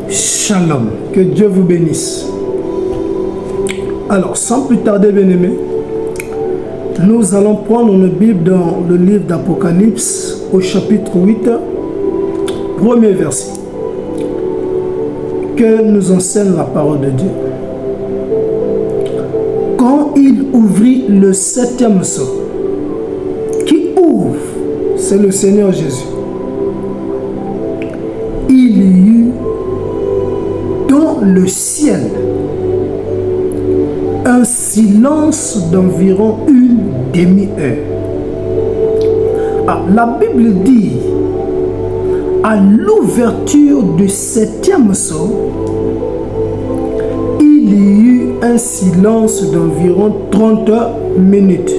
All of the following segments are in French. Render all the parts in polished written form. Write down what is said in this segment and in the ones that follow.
Shalom, que Dieu vous bénisse. Alors, sans plus tarder, bien-aimés, nous allons prendre nos Bibles dans le livre d'Apocalypse au chapitre 8, premier verset, que nous enseigne la parole de Dieu. Quand il ouvrit le septième sceau, qui ouvre, c'est le Seigneur Jésus, il y eut dans le ciel un silence d'environ une demi-heure. La Bible dit, à l'ouverture du septième sceau, il y eut un silence d'environ 30 minutes.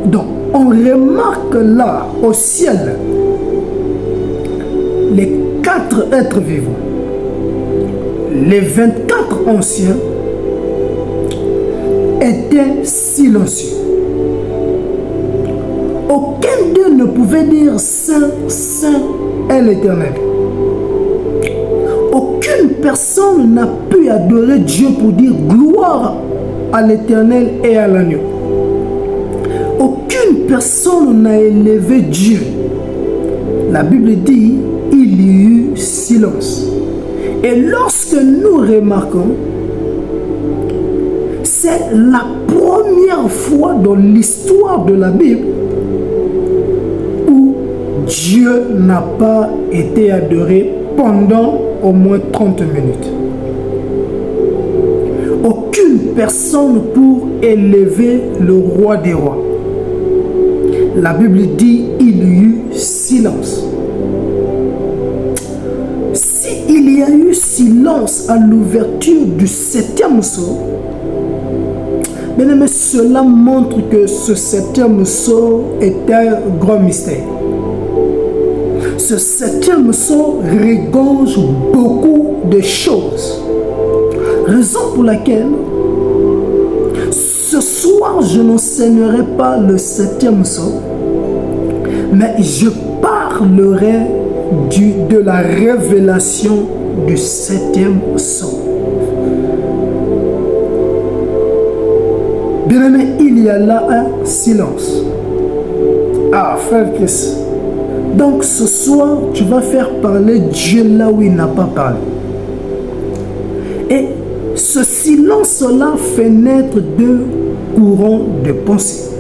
Donc, on remarque là, au ciel, les 4 êtres vivants, les 24 anciens étaient silencieux. Aucun d'eux ne pouvait dire Saint, Saint est l'Éternel. Aucune personne n'a pu adorer Dieu pour dire gloire à l'Éternel et à l'agneau. Aucune personne n'a élevé Dieu. La Bible dit, il y eut silence. Et lorsque nous remarquons, c'est la première fois dans l'histoire de la Bible où Dieu n'a pas été adoré pendant au moins 30 minutes. Aucune personne pour élever le roi des rois. La Bible dit, il y eut silence. Il y a eu silence à l'ouverture du septième sceau. Bien aimé, cela montre que ce septième sceau est un grand mystère. Ce septième sceau regorge beaucoup de choses. Raison pour laquelle ce soir je n'enseignerai pas le septième sceau, mais je parlerai de la révélation du septième sceau. Bien-aimé, il y a là un silence. Frère Christ. Donc ce soir, tu vas faire parler Dieu là où il n'a pas parlé. Et ce silence-là fait naître 2 courants de pensée.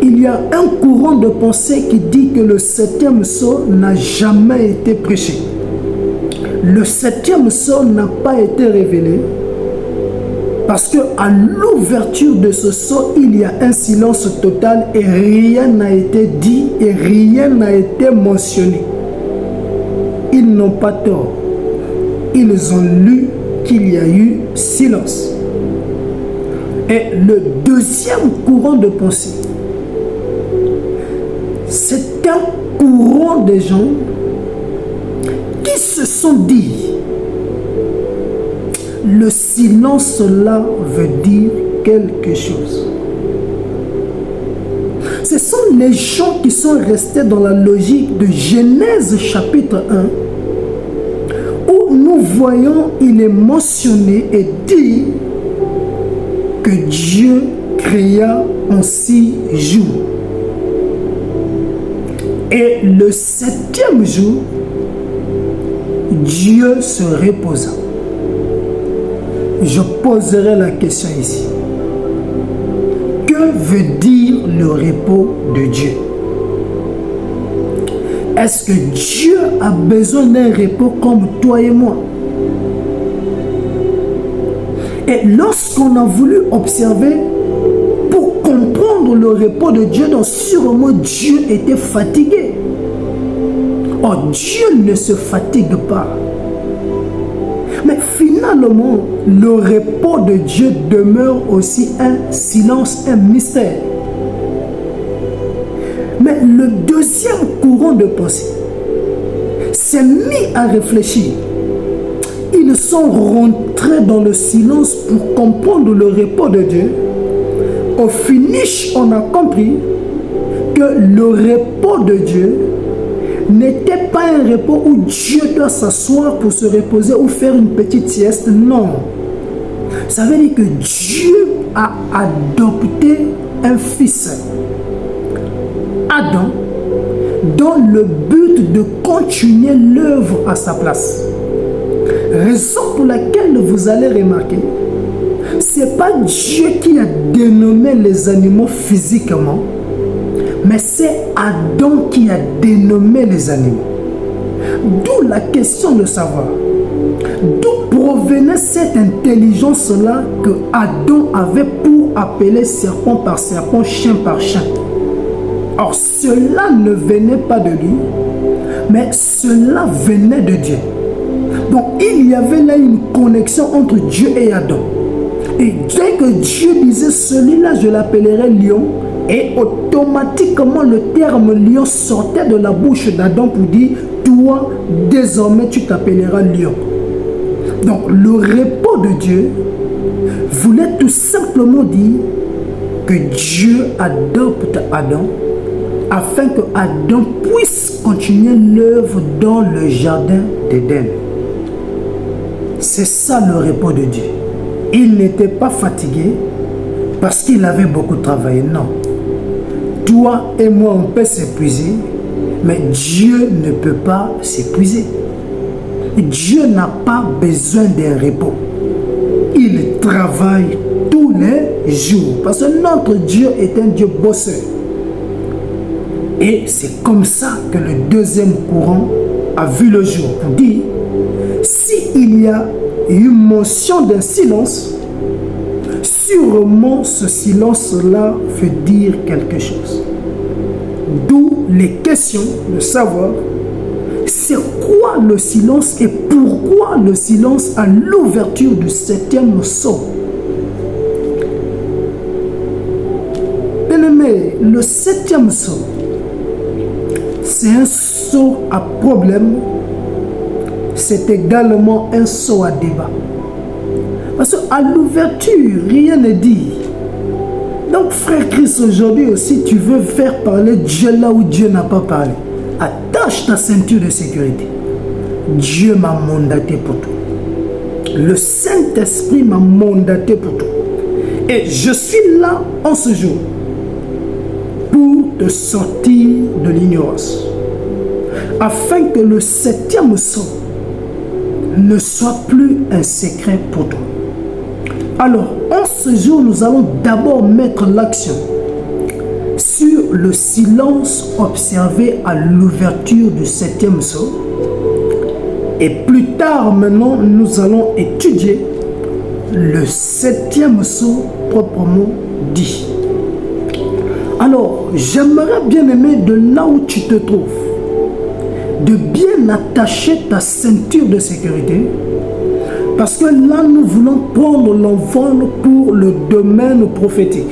Il y a un courant de pensée qui dit que le septième sceau n'a jamais été prêché. Le septième sceau n'a pas été révélé parce qu'à l'ouverture de ce sceau, il y a un silence total et rien n'a été dit et rien n'a été mentionné. Ils n'ont pas tort. Ils ont lu qu'il y a eu silence. Et le deuxième courant de pensée, c'est un courant de gens qui se sont dit, le silence là veut dire quelque chose. Ce sont les gens qui sont restés dans la logique de Genèse chapitre 1, où nous voyons, il est mentionné et dit que Dieu créa en 6 jours. Et le septième jour, Dieu se reposa. Je poserai la question ici. Que veut dire le repos de Dieu? Est-ce que Dieu a besoin d'un repos comme toi et moi? Et lorsqu'on a voulu observer, pour comprendre le repos de Dieu, donc sûrement Dieu était fatigué. Oh, Dieu ne se fatigue pas. Mais finalement, le repos de Dieu demeure aussi un silence, un mystère. Mais le deuxième courant de pensée s'est mis à réfléchir. Ils sont rentrés dans le silence pour comprendre le repos de Dieu. Au finish, on a compris que le repos de Dieu n'était repos où Dieu doit s'asseoir pour se reposer ou faire une petite sieste. Non. Ça veut dire que Dieu a adopté un fils, Adam, dans le but de continuer l'œuvre à sa place. Raison pour laquelle vous allez remarquer, ce n'est pas Dieu qui a dénommé les animaux physiquement, mais c'est Adam qui a dénommé les animaux. D'où la question de savoir, d'où provenait cette intelligence-là que Adam avait pour appeler serpent par serpent, chien par chien. Or, cela ne venait pas de lui, mais cela venait de Dieu. Donc, il y avait là une connexion entre Dieu et Adam. Et dès que Dieu disait, celui-là, je l'appellerai lion, et automatiquement le terme lion sortait de la bouche d'Adam pour dire, toi, désormais, tu t'appelleras lion. Donc, le repos de Dieu voulait tout simplement dire que Dieu adopte Adam afin que Adam puisse continuer l'œuvre dans le jardin d'Éden. C'est ça le repos de Dieu. Il n'était pas fatigué parce qu'il avait beaucoup travaillé. Non. Toi et moi, on peut s'épuiser, mais Dieu ne peut pas s'épuiser. Dieu n'a pas besoin d'un repos. Il travaille tous les jours parce que notre Dieu est un Dieu bosseur. Et c'est comme ça que le deuxième courant a vu le jour pour dire, s'il y a une mention d'un silence, sûrement ce silence-là veut dire quelque chose. D'où les questions de savoir c'est quoi le silence et pourquoi le silence à l'ouverture du 7e sceau. Bien-aimé, le 7e sceau, c'est un sceau à problème, c'est également un sceau à débat. Parce qu'à l'ouverture, rien n'est dit. Donc, frère Christ, aujourd'hui aussi, tu veux faire parler Dieu là où Dieu n'a pas parlé. Attache ta ceinture de sécurité. Dieu m'a mandaté pour toi. Le Saint-Esprit m'a mandaté pour toi. Et je suis là en ce jour pour te sortir de l'ignorance. Afin que le 7e sceau ne soit plus un secret pour toi. Alors, en ce jour, nous allons d'abord mettre l'accent sur le silence observé à l'ouverture du 7e sceau. Et plus tard, maintenant, nous allons étudier le 7e sceau proprement dit. Alors, j'aimerais bien aimer de là où tu te trouves, de bien attacher ta ceinture de sécurité. Parce que là, nous voulons prendre l'envol pour le domaine prophétique.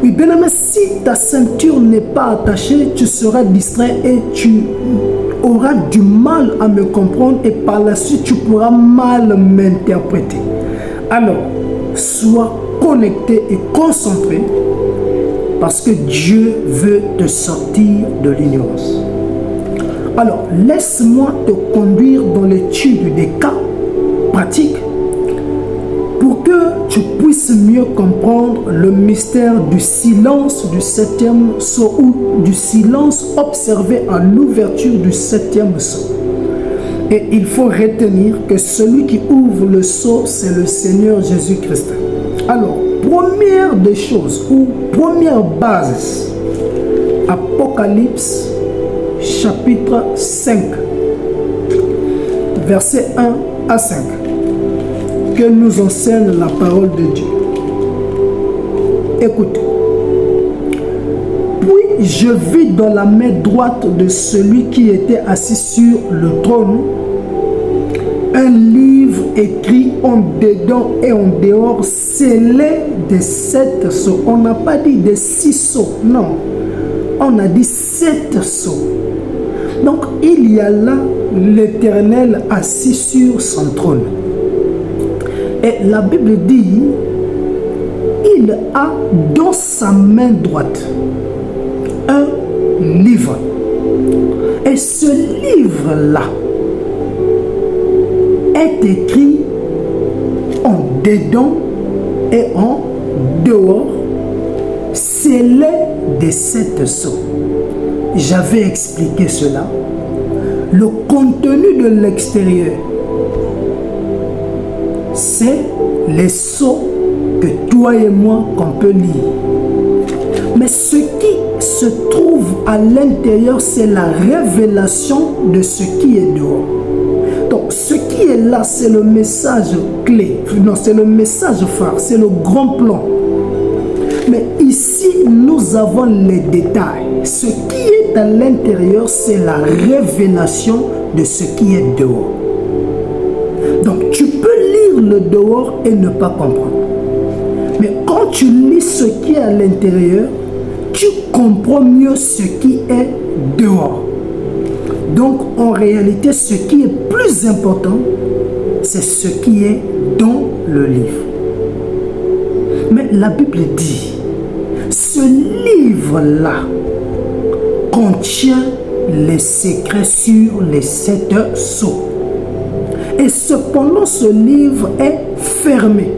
Oui, bien aimé, si ta ceinture n'est pas attachée, tu seras distrait et tu auras du mal à me comprendre et par la suite, tu pourras mal m'interpréter. Alors, sois connecté et concentré parce que Dieu veut te sortir de l'ignorance. Alors, laisse-moi te conduire dans l'étude des cas pratique pour que tu puisses mieux comprendre le mystère du silence du 7e sceau ou du silence observé à l'ouverture du 7e sceau. Et il faut retenir que celui qui ouvre le sceau, c'est le Seigneur Jésus-Christ. Alors, première des choses ou première base, Apocalypse chapitre 5, verset 1 à 5. Que nous enseigne la parole de Dieu. Écoutez. Puis je vis dans la main droite de celui qui était assis sur le trône un livre écrit en dedans et en dehors, scellé de 7 sceaux. On n'a pas dit de 6 sceaux, non. On a dit 7 sceaux. Donc il y a là l'Éternel assis sur son trône. Et la Bible dit, il a dans sa main droite un livre. Et ce livre-là est écrit en dedans et en dehors, scellé de 7 sceaux. J'avais expliqué cela. Le contenu de l'extérieur, c'est les sceaux que toi et moi qu'on peut lire. Mais ce qui se trouve à l'intérieur, c'est la révélation de ce qui est dehors. Donc, ce qui est là, c'est le message clé. Non, c'est le message phare, c'est le grand plan. Mais ici, nous avons les détails. Ce qui est à l'intérieur, c'est la révélation de ce qui est dehors. Donc, tu peux lire le dehors et ne pas comprendre. Mais quand tu lis ce qui est à l'intérieur, tu comprends mieux ce qui est dehors. Donc, en réalité, ce qui est plus important, c'est ce qui est dans le livre. Mais la Bible dit, ce livre-là contient les secrets sur les 7 sceaux. Et cependant, ce livre est fermé.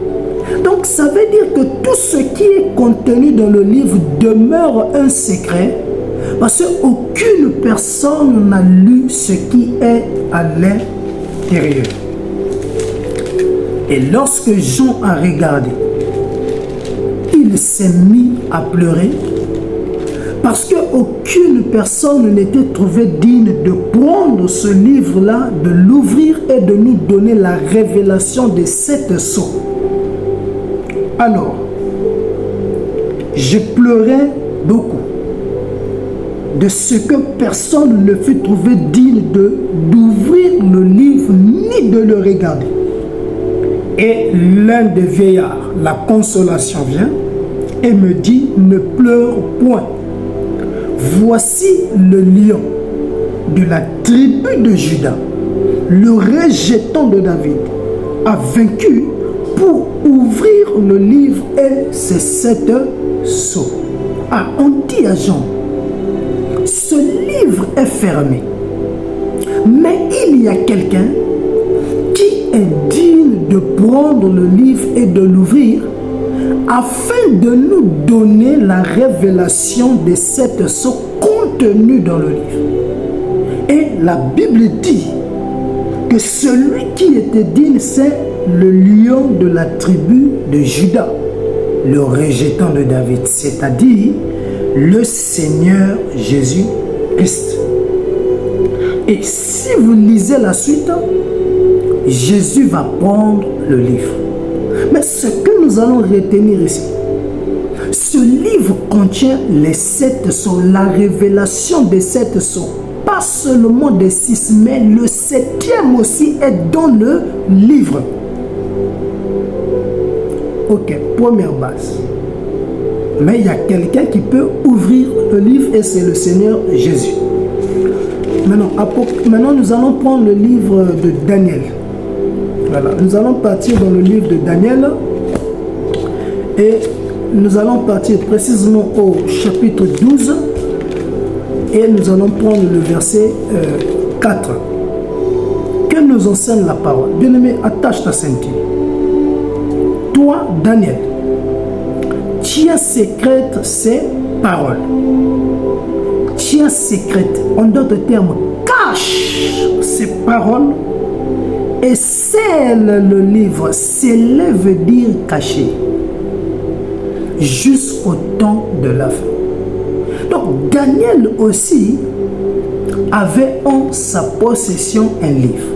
Donc, ça veut dire que tout ce qui est contenu dans le livre demeure un secret parce qu'aucune personne n'a lu ce qui est à l'intérieur. Et lorsque Jean a regardé, il s'est mis à pleurer parce qu'aucune personne n'était trouvée digne de prendre ce livre-là, de l'ouvrir et de nous donner la révélation de 7 sceaux. Alors, je pleurais beaucoup de ce que personne ne fut trouvé digne d'ouvrir le livre ni de le regarder. Et l'un des vieillards, la consolation vient et me dit, ne pleure point. Voici le lion de la tribu de Juda, le rejeton de David, a vaincu pour ouvrir le livre et ses 7 sceaux. Ah, on dit à Jean, ce livre est fermé, mais il y a quelqu'un qui est digne de prendre le livre et de l'ouvrir afin de nous donner la révélation des 7 sceaux contenus dans le livre. Et la Bible dit que celui qui était digne, c'est le lion de la tribu de Juda, le rejeton de David, c'est-à-dire le Seigneur Jésus-Christ. Et si vous lisez la suite, Jésus va prendre le livre. Mais ce que nous allons retenir ici, ce livre contient les 7 sceaux, la révélation des 7 sceaux. Pas seulement des 6, mais le 7e aussi est dans le livre. Ok, première base. Mais il y a quelqu'un qui peut ouvrir le livre et c'est le Seigneur Jésus. Maintenant, nous allons prendre le livre de Daniel. Voilà, nous allons partir dans le livre de Daniel et nous allons partir précisément au chapitre 12 et nous allons prendre le verset 4. Que nous enseigne la parole. Bien-aimé, attache ta ceinture. Toi, Daniel, tiens secrète ces paroles. Tiens secrète, en d'autres termes, cache ces paroles et scelle le livre. Sceller veut dire cacher jusqu'au temps de la fin. Donc Daniel aussi avait en sa possession un livre.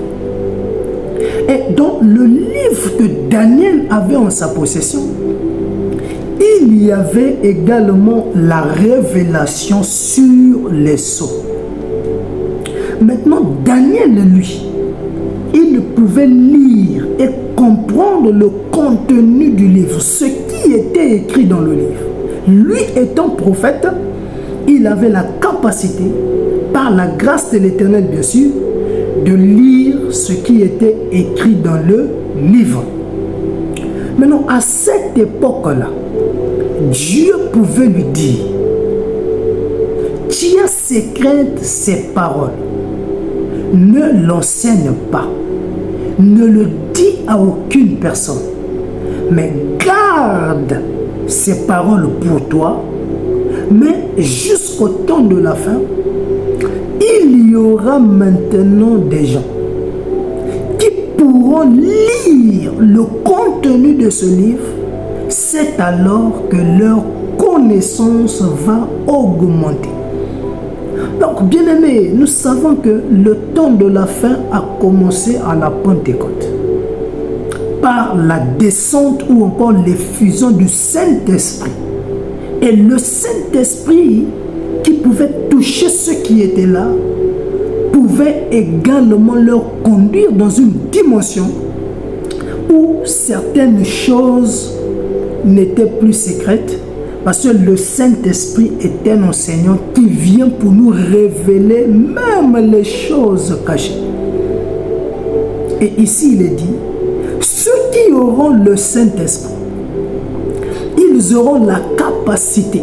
Et dans le livre que Daniel avait en sa possession, il y avait également la révélation sur les sceaux. Maintenant, Daniel, lui, il pouvait lire et comprendre le contenu du livre, ce qui était écrit dans le livre. Lui étant prophète, il avait la capacité, par la grâce de l'Éternel bien sûr, de lire ce qui était écrit dans le livre. Maintenant, à cette époque-là, Dieu pouvait lui dire, tiens secrète ces paroles. Ne l'enseigne pas. Ne le dis à aucune personne. Mais garde ces paroles pour toi. Mais jusqu'au temps de la fin, il y aura maintenant des gens qui pourront lire le contenu de ce livre. C'est alors que leur connaissance va augmenter. Donc, bien-aimés, nous savons que le temps de la fin a commencé à la Pentecôte par la descente ou encore l'effusion du Saint-Esprit. Et le Saint-Esprit qui pouvait toucher ceux qui étaient là pouvait également leur conduire dans une dimension où certaines choses n'étaient plus secrètes, parce que le Saint-Esprit est un enseignant qui vient pour nous révéler même les choses cachées. Et ici il est dit, ceux qui auront le Saint-Esprit, ils auront la capacité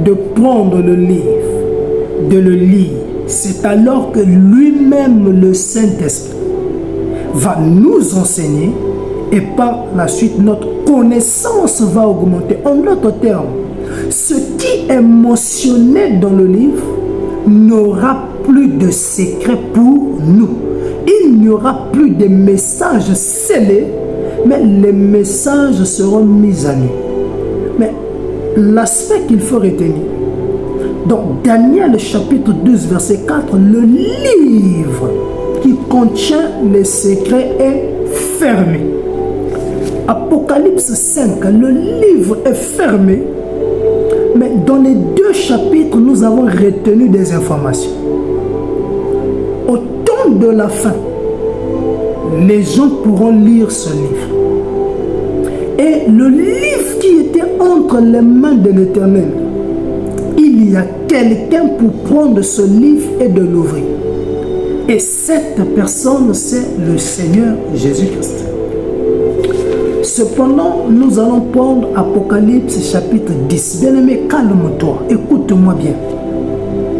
de prendre le livre, de le lire. C'est alors que lui-même, le Saint-Esprit, va nous enseigner et par la suite, notre connaissance va augmenter. En d'autres termes, ce qui est mentionné dans le livre n'aura plus de secret pour nous. Il n'y aura plus de messages scellés, mais les messages seront mis à nu. Mais l'aspect qu'il faut retenir, dans Daniel chapitre 12 verset 4, le livre qui contient les secrets est fermé. Apocalypse 5, le livre est fermé, mais dans les deux chapitres, nous avons retenu des informations. Au temps de la fin, les gens pourront lire ce livre. Et le livre qui était entre les mains de l'Éternel, il y a quelqu'un pour prendre ce livre et de l'ouvrir. Et cette personne, c'est le Seigneur Jésus-Christ. Cependant, nous allons prendre Apocalypse chapitre 10. Bien-aimé, calme-toi, écoute-moi bien.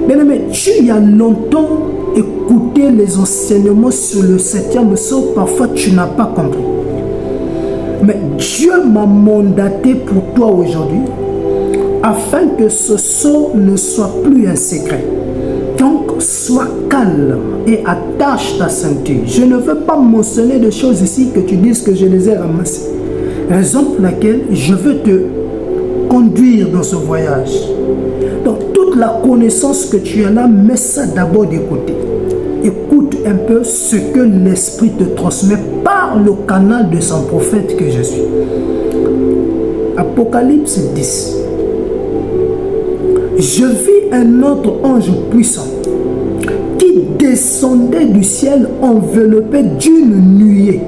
Bien-aimé, tu as longtemps écouté les enseignements sur le 7e sceau, parfois tu n'as pas compris. Mais Dieu m'a mandaté pour toi aujourd'hui, afin que ce sceau ne soit plus un secret. Donc, sois calme et attache ta ceinture. Je ne veux pas mentionner des choses ici que tu dises que je les ai ramassées. Raison pour laquelle je veux te conduire dans ce voyage. Donc, toute la connaissance que tu as là, mets ça d'abord de côté. Écoute un peu ce que l'Esprit te transmet par le canal de son prophète que je suis. Apocalypse 10. Je vis un autre ange puissant qui descendait du ciel enveloppé d'une nuée.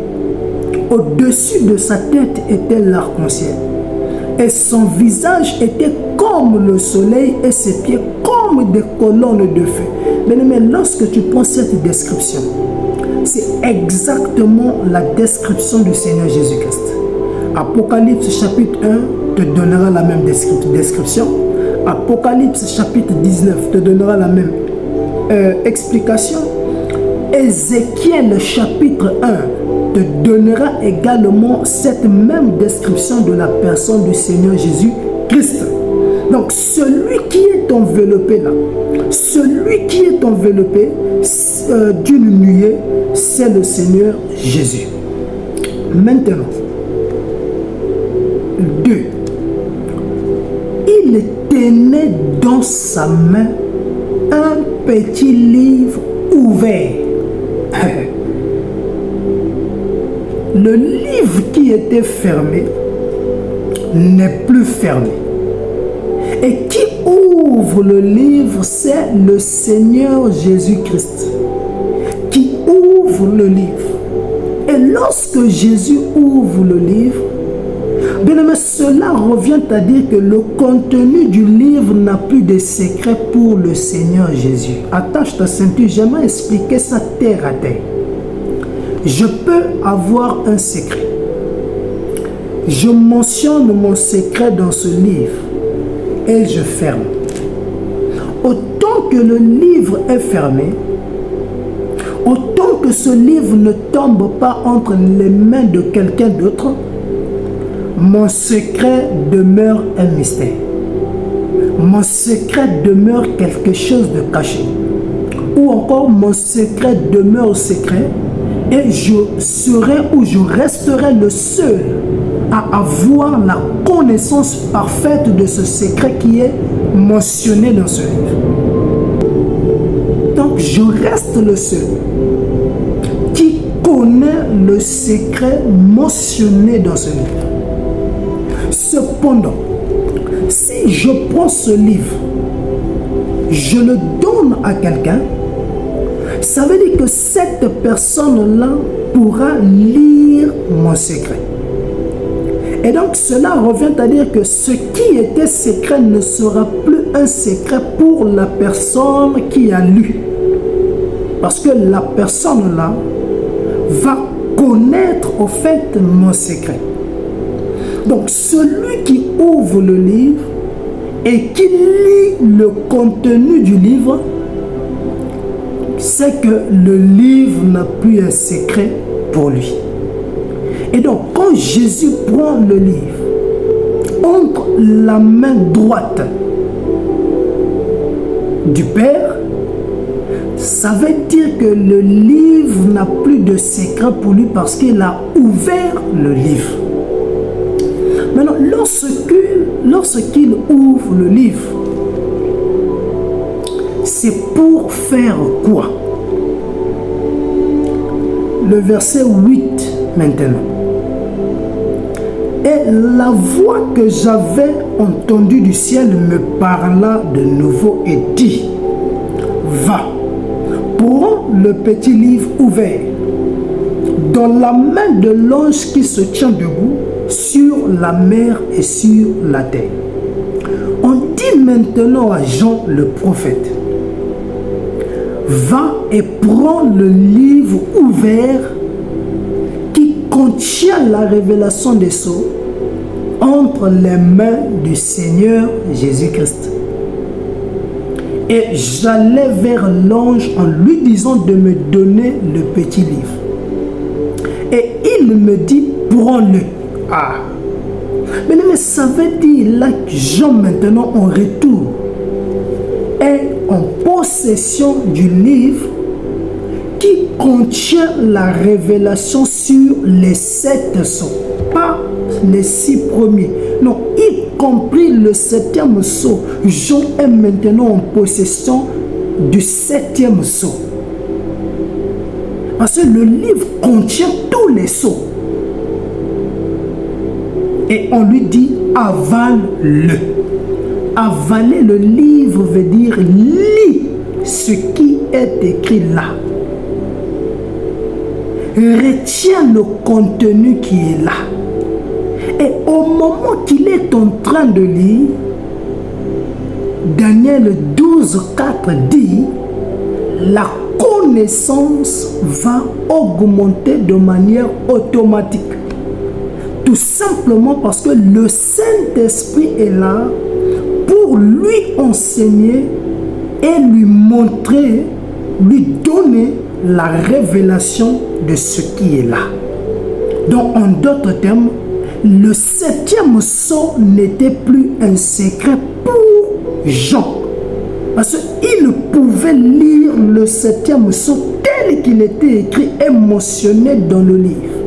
Au-dessus de sa tête était l'arc-en-ciel. Et son visage était comme le soleil et ses pieds comme des colonnes de feu. Mais lorsque tu prends cette description, c'est exactement la description du Seigneur Jésus-Christ. Apocalypse chapitre 1 te donnera la même description. Apocalypse chapitre 19 te donnera la même explication. Ézéchiel chapitre 1 te donnera également cette même description de la personne du Seigneur Jésus-Christ. Donc celui qui est enveloppé là, celui qui est enveloppé d'une nuée, c'est le Seigneur Jésus. Maintenant, 2. Il tenait dans sa main un petit livre ouvert. Le livre qui était fermé n'est plus fermé. Et qui ouvre le livre, c'est le Seigneur Jésus-Christ qui ouvre le livre. Et lorsque Jésus ouvre le livre, bien aimé, cela revient à dire que le contenu du livre n'a plus de secret pour le Seigneur Jésus. Attache ta ceinture, j'aimerais expliquer ça terre à terre. Je peux avoir un secret. Je mentionne mon secret dans ce livre et je ferme. Autant que le livre est fermé, autant que ce livre ne tombe pas entre les mains de quelqu'un d'autre, mon secret demeure un mystère. Mon secret demeure quelque chose de caché. Ou encore mon secret demeure secret et je serai ou je resterai le seul à avoir la connaissance parfaite de ce secret qui est mentionné dans ce livre. Donc je reste le seul qui connaît le secret mentionné dans ce livre. Cependant, si je prends ce livre, je le donne à quelqu'un, ça veut dire que cette personne-là pourra lire mon secret. Et donc cela revient à dire que ce qui était secret ne sera plus un secret pour la personne qui a lu. Parce que la personne-là va connaître au fait mon secret. Donc celui qui ouvre le livre et qui lit le contenu du livre, c'est que le livre n'a plus un secret pour lui. Et donc quand Jésus prend le livre entre la main droite du Père, ça veut dire que le livre n'a plus de secret pour lui parce qu'il a ouvert le livre. Maintenant, lorsqu'il ouvre le livre, c'est pour faire quoi? Le verset 8 maintenant. Et la voix que j'avais entendue du ciel me parla de nouveau et dit: va, prends le petit livre ouvert dans la main de l'ange qui se tient debout sur la mer et sur la terre. On dit maintenant à Jean le prophète: va et prends le livre ouvert qui contient la révélation des sceaux entre les mains du Seigneur Jésus-Christ. Et j'allais vers l'ange en lui disant de me donner le petit livre. Et il me dit: prends-le. Ah, mais ça veut dire là que Jean maintenant en retour est en possession du livre qui contient la révélation sur les 7 sceaux, pas les 6 premiers, non, y compris le 7e sceau. Jean est maintenant en possession du 7e sceau, parce que le livre contient tous les sceaux. Et on lui dit: avale-le. Avaler le livre veut dire lis ce qui est écrit là. Retiens le contenu qui est là. Et au moment qu'il est en train de lire, Daniel 12:4 dit: la connaissance va augmenter de manière automatique. Tout simplement parce que le Saint-Esprit est là pour lui enseigner et lui montrer, lui donner la révélation de ce qui est là. Donc en d'autres termes, le 7e sceau n'était plus un secret pour Jean. Parce qu'il pouvait lire le 7e sceau tel qu'il était écrit et mentionné dans le livre.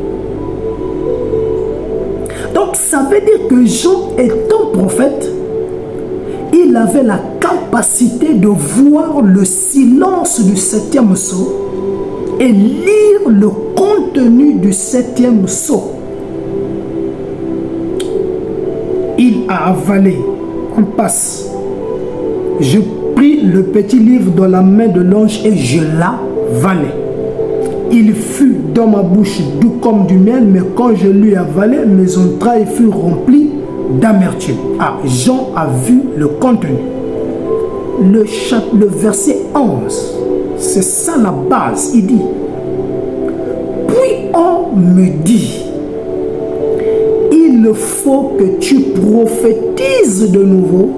Donc ça veut dire que Jean étant prophète, il avait la capacité de voir le silence du 7e sceau et lire le contenu du 7e sceau. Il a avalé. On passe. Je pris le petit livre dans la main de l'ange et je l'avalai. Il fut dans ma bouche doux comme du miel, mais quand je l'ai avalé, mes entrailles furent remplies d'amertume. Ah, Jean a vu le contenu. Le verset 11, c'est ça la base. Il dit: puis on me dit, il faut que tu prophétises de nouveau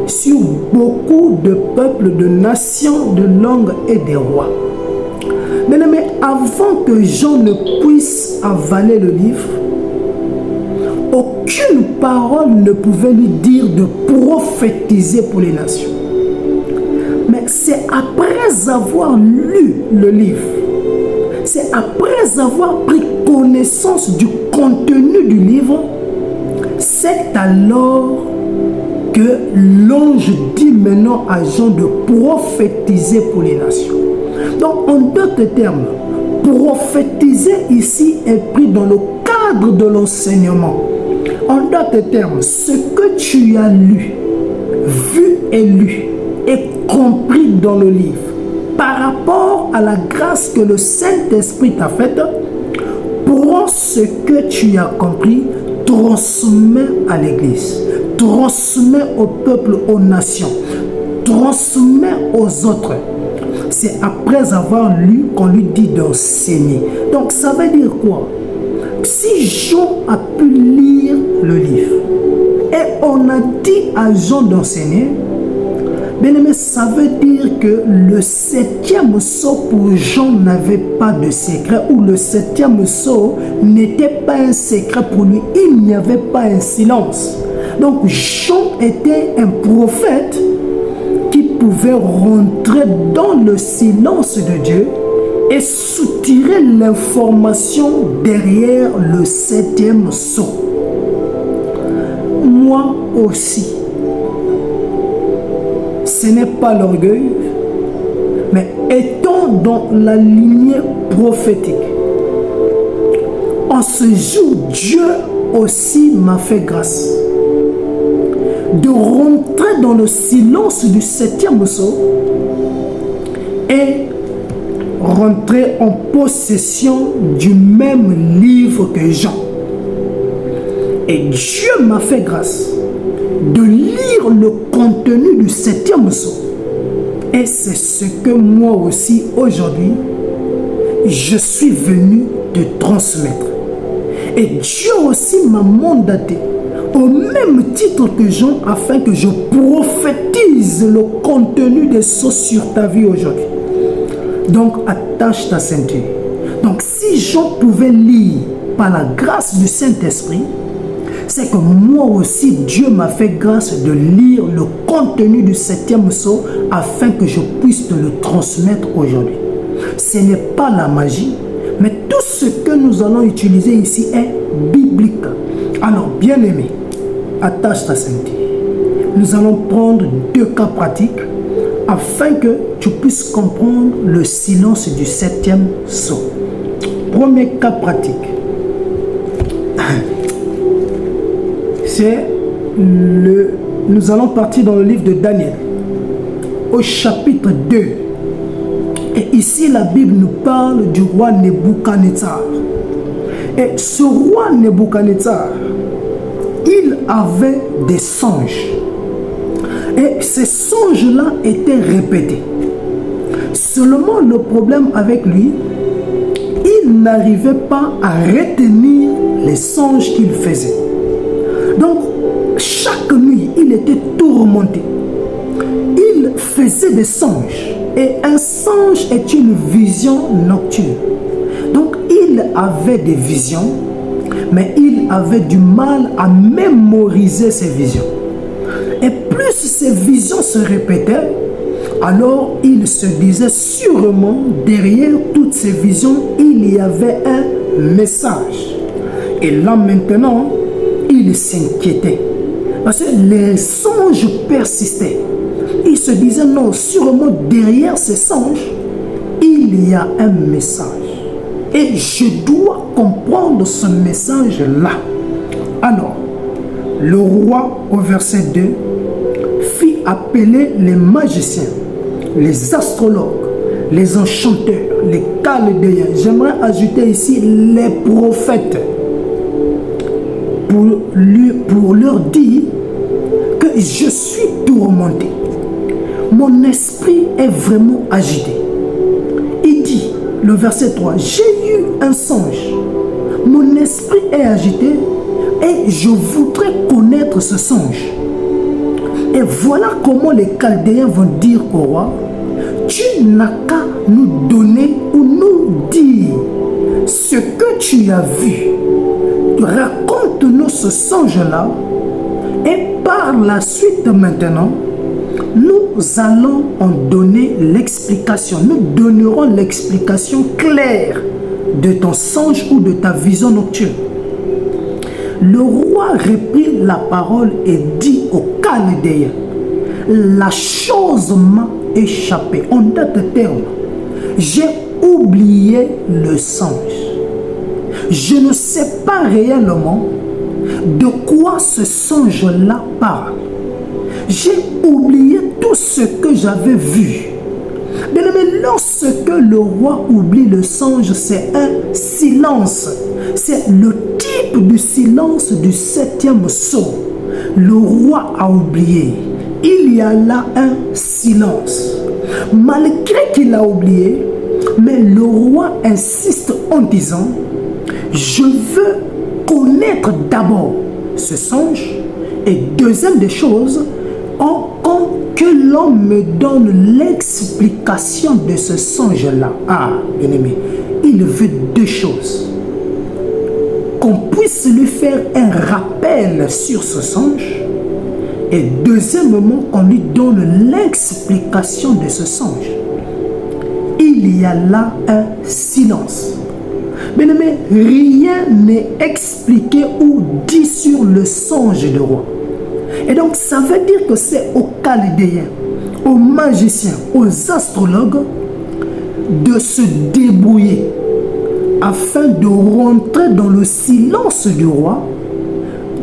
sur beaucoup de peuples, de nations, de langues et des rois. Mais avant que Jean ne puisse avaler le livre, aucune parole ne pouvait lui dire de prophétiser pour les nations. Mais c'est après avoir lu le livre, c'est après avoir pris connaissance du contenu du livre, c'est alors que l'ange dit maintenant à Jean de prophétiser pour les nations. Donc, en d'autres termes, prophétiser ici est pris dans le cadre de l'enseignement. En d'autres termes, ce que tu as lu, vu et lu, et compris dans le livre, par rapport à la grâce que le Saint-Esprit t'a faite, prends ce que tu as compris, transmets à l'Église, transmets au peuple, aux nations, transmets aux autres. C'est après avoir lu qu'on lui dit d'enseigner. Donc ça veut dire quoi? Si Jean a pu lire le livre et on a dit à Jean d'enseigner, bien aimé, ça veut dire que le 7e sceau pour Jean n'avait pas de secret, ou le 7e sceau n'était pas un secret pour lui, il n'y avait pas un silence. Donc Jean était un prophète qui pouvait rentrer dans le silence de Dieu et soutirer l'information derrière le 7e sceau. Moi aussi, ce n'est pas l'orgueil, mais étant dans la lignée prophétique, en ce jour, Dieu aussi m'a fait grâce de rentrer dans le silence du 7e sceau et rentrer en possession du même livre que Jean. Et Dieu m'a fait grâce de lire le contenu du 7e sceau. Et c'est ce que moi aussi, aujourd'hui, je suis venu te transmettre. Et Dieu aussi m'a mandaté, au même titre que Jean, afin que je prophétise le contenu des sceaux sur ta vie aujourd'hui. Donc, attache ta ceinture. Donc, si Jean pouvait lire par la grâce du Saint-Esprit, c'est que moi aussi, Dieu m'a fait grâce de lire le contenu du 7e sceau afin que je puisse te le transmettre aujourd'hui. Ce n'est pas la magie, mais tout ce que nous allons utiliser ici est biblique. Alors, bien aimé, attache ta ceinture. Nous allons prendre 2 cas pratiques afin que tu puisses comprendre le silence du 7e sceau. Premier cas pratique. Nous allons partir dans le livre de Daniel, au chapitre 2. Et ici, la Bible nous parle du roi Nebuchadnezzar. Et ce roi Nebuchadnezzar, il avait des songes. Et ces songes-là étaient répétés. Seulement, le problème avec lui, il n'arrivait pas à retenir les songes qu'il faisait. Donc, chaque nuit, il était tourmenté. Il faisait des songes. Et un songe est une vision nocturne. Donc, il avait des visions, mais il avait du mal à mémoriser ces visions. Et plus ces visions se répétaient, alors il se disait sûrement, derrière toutes ces visions, il y avait un message. Et là maintenant, il s'inquiétait. Parce que les songes persistaient. Il se disait non, sûrement derrière ces songes, il y a un message. Et je dois comprendre ce message-là. Alors, le roi, au verset 2, fit appeler les magiciens, les astrologues, les enchanteurs, les chaldéens. J'aimerais ajouter ici les prophètes pour leur dire que je suis tourmenté. Mon esprit est vraiment agité. Il dit, le verset 3, j'ai eu un songe. Mon esprit est agité et je voudrais connaître ce songe. Et voilà comment les Chaldéens vont dire au roi, tu n'as qu'à nous donner ou nous dire ce que tu as vu. Raconte-nous ce songe-là et par la suite maintenant, nous allons en donner l'explication. Nous donnerons l'explication claire de ton songe ou de ta vision nocturne. Le roi reprit la parole et dit aux Chaldéens, la chose m'a échappé. En d'autres termes, j'ai oublié le songe. Je ne sais pas réellement de quoi ce songe-là parle. J'ai oublié tout ce que j'avais vu. Mais lorsque le roi oublie le songe, c'est un silence. C'est le type du silence du 7e sceau. Le roi a oublié. Il y a là un silence. Malgré qu'il a oublié, mais le roi insiste en disant, je veux connaître d'abord ce songe et deuxième des choses, que l'homme me donne l'explication de ce songe-là. Ah, bien-aimé, il veut deux choses. Qu'on puisse lui faire un rappel sur ce songe et deuxièmement, qu'on lui donne l'explication de ce songe. Il y a là un silence. Bien-aimé, rien n'est expliqué ou dit sur le songe du roi. Et donc, ça veut dire que c'est aux Chaldéens, aux magiciens, aux astrologues de se débrouiller afin de rentrer dans le silence du roi,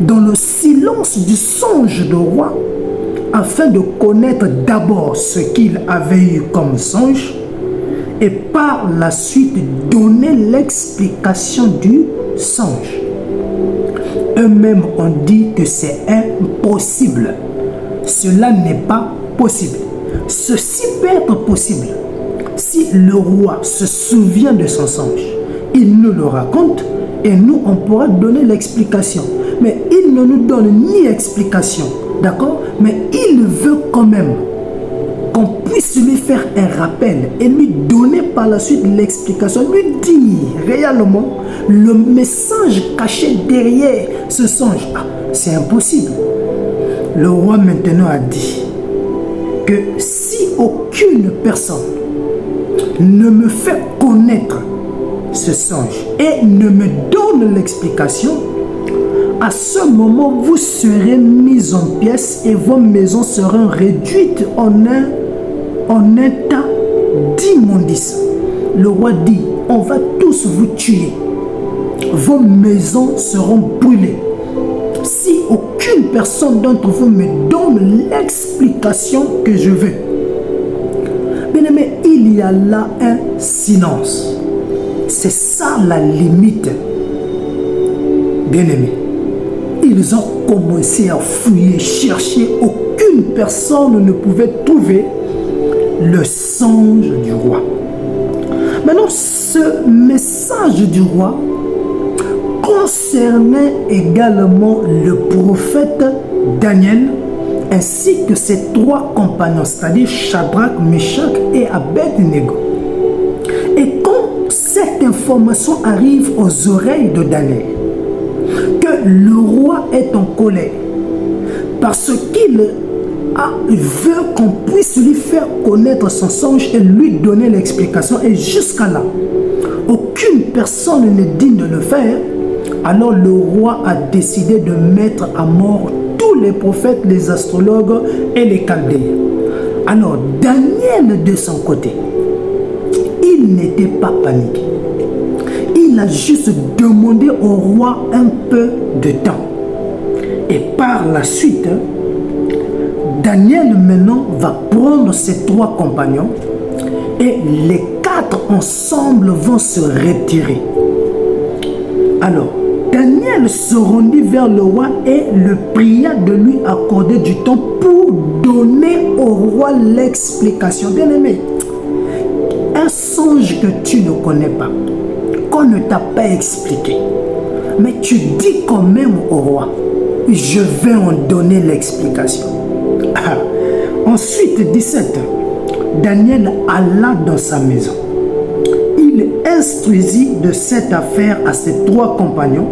dans le silence du songe du roi, afin de connaître d'abord ce qu'il avait eu comme songe et par la suite donner l'explication du songe. Eux-mêmes ont dit que c'est impossible. Cela n'est pas possible. Ceci peut être possible si le roi se souvient de son songe. Il nous le raconte et nous, on pourra donner l'explication. Mais il ne nous donne ni explication, d'accord? Mais il veut quand même qu'on puisse lui faire un rappel et lui donner par la suite l'explication, lui dire réellement le message caché derrière ce songe. Ah, c'est impossible. Le roi maintenant a dit que si aucune personne ne me fait connaître ce songe et ne me donne l'explication, à ce moment, vous serez mis en pièces et vos maisons seront réduites en un tas d'immondices. Le roi dit, on va tous vous tuer. Vos maisons seront brûlées. Si aucune personne d'entre vous me donne l'explication que je veux. Bien-aimé, il y a là un silence. C'est ça la limite. Bien-aimé, ils ont commencé à fouiller, chercher. Aucune personne ne pouvait trouver le songe du roi. Maintenant, ce message du roi concernait également le prophète Daniel ainsi que ses trois compagnons, c'est-à-dire Shadrach, Meshach et Abednego. Et quand cette information arrive aux oreilles de Daniel, que le roi est en colère parce qu'il veut qu'on puisse lui faire connaître son songe et lui donner l'explication, et jusqu'à là, aucune personne n'est digne de le faire, alors le roi a décidé de mettre à mort tous les prophètes, les astrologues et les Chaldéens. Alors Daniel de son côté, il n'était pas paniqué. Il a juste demandé au roi un peu de temps. Et par la suite, Daniel maintenant va prendre ses trois compagnons et les quatre ensemble vont se retirer. Alors, Daniel se rendit vers le roi et le pria de lui accorder du temps pour donner au roi l'explication. Bien-aimé, un songe que tu ne connais pas, qu'on ne t'a pas expliqué, mais tu dis quand même au roi, je vais en donner l'explication. Ensuite, 17, Daniel alla dans sa maison. Il instruisit de cette affaire à ses 3 compagnons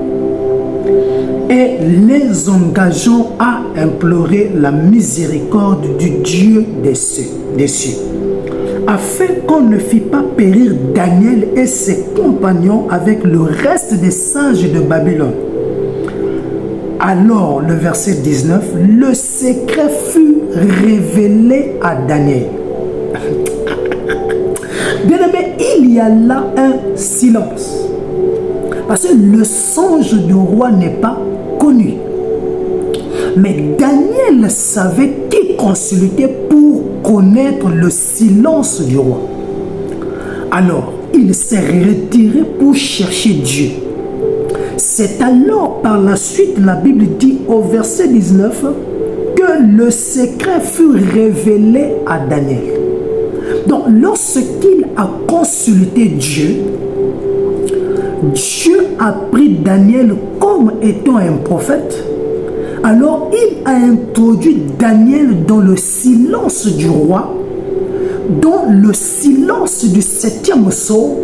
et les engageant à implorer la miséricorde du Dieu des cieux, afin qu'on ne fît pas périr Daniel et ses compagnons avec le reste des sages de Babylone. Alors, le verset 19, le secret fut révélé à Daniel. Bien aimé, il y a là un silence. Parce que le songe du roi n'est pas connu. Mais Daniel savait qui consulter pour connaître le silence du roi. Alors, il s'est retiré pour chercher Dieu. C'est alors par la suite, la Bible dit au verset 19, que le secret fut révélé à Daniel. Donc, lorsqu'il a consulté Dieu, Dieu a pris Daniel comme étant un prophète. Alors, il a introduit Daniel dans le silence du roi, dans le silence du 7e sceau,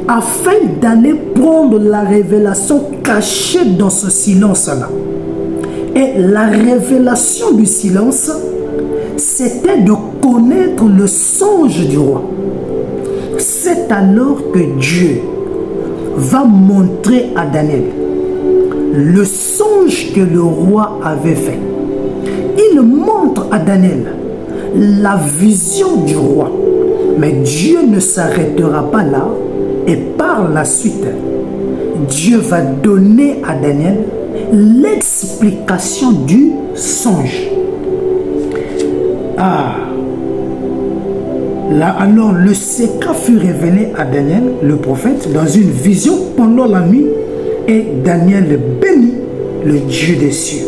afin d'aller prendre la révélation cachée dans ce silence-là. Et la révélation du silence, c'était de connaître le songe du roi. C'est alors que Dieu va montrer à Daniel le songe que le roi avait fait. Il montre à Daniel la vision du roi. Mais Dieu ne s'arrêtera pas là. Et par la suite, Dieu va donner à Daniel l'explication du songe. Là, alors, le secret fut révélé à Daniel, le prophète, dans une vision pendant la nuit. Et Daniel bénit le Dieu des cieux.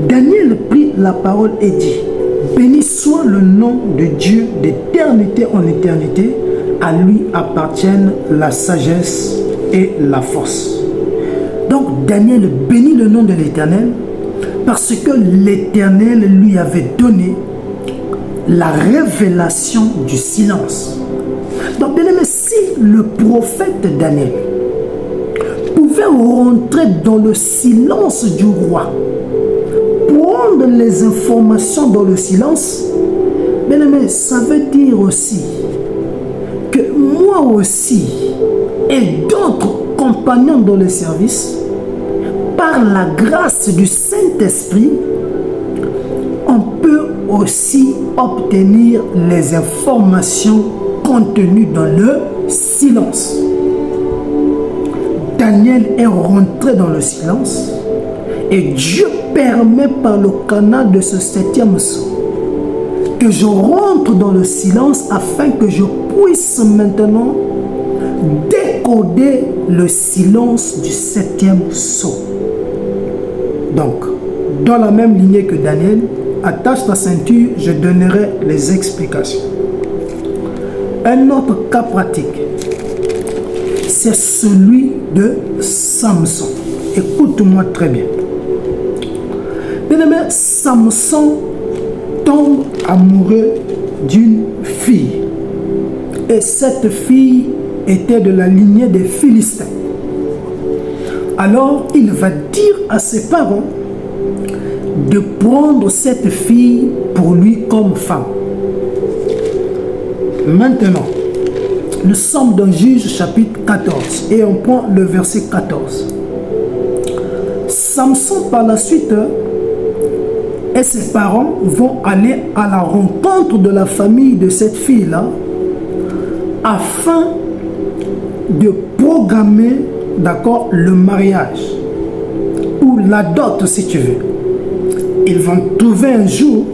Daniel prit la parole et dit, béni soit le nom de Dieu d'éternité en éternité. À lui appartiennent la sagesse et la force. Donc Daniel bénit le nom de l'Éternel parce que l'Éternel lui avait donné la révélation du silence. Donc bien aimé, si le prophète Daniel pouvait rentrer dans le silence du roi, prendre les informations dans le silence, bien aimé, ça veut dire aussi que moi aussi et d'autres compagnons dans le service, par la grâce du Saint-Esprit, on peut aussi obtenir les informations contenues dans le silence. Daniel est rentré dans le silence et Dieu permet par le canal de ce 7e sceau que je rentre dans le silence afin que je puisse maintenant décoder le silence du 7e sceau. Donc, dans la même lignée que Daniel, attache ta ceinture, je donnerai les explications. Un autre cas pratique, c'est celui de Samson. Écoute-moi très bien. Bien-aimé, Samson tombe amoureux d'une fille. Et cette fille était de la lignée des Philistins. Alors, il va dire à ses parents de prendre cette fille pour lui comme femme. Maintenant, nous sommes dans Juge chapitre 14 et on prend le verset 14. Samson par la suite et ses parents vont aller à la rencontre de la famille de cette fille-là afin de programmer, d'accord, le mariage ou la dot si tu veux. Ils vont trouver un jour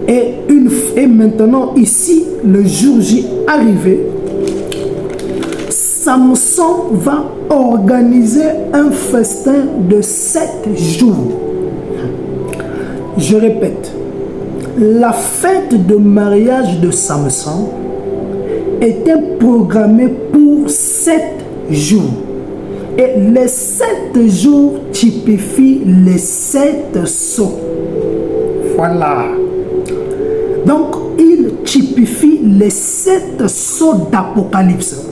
et maintenant ici, le jour J arrivé, Samson va organiser un festin de 7 jours. Je répète, la fête de mariage de Samson était programmée pour 7 jours. Et les 7 jours typifient les 7 sceaux. Voilà. Donc, il typifie les 7 sceaux d'Apocalypse.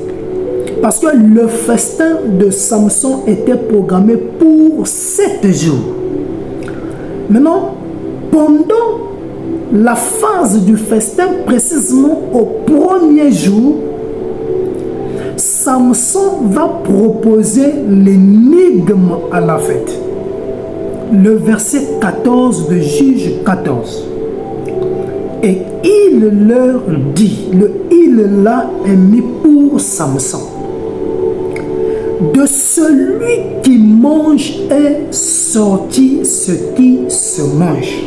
Parce que le festin de Samson était programmé pour 7 jours. Maintenant, pendant la phase du festin, précisément au premier jour, Samson va proposer l'énigme à la fête. Le verset 14 de Juge 14. Et il leur dit, le il là est mis pour Samson. De celui qui mange est sorti ce qui se mange.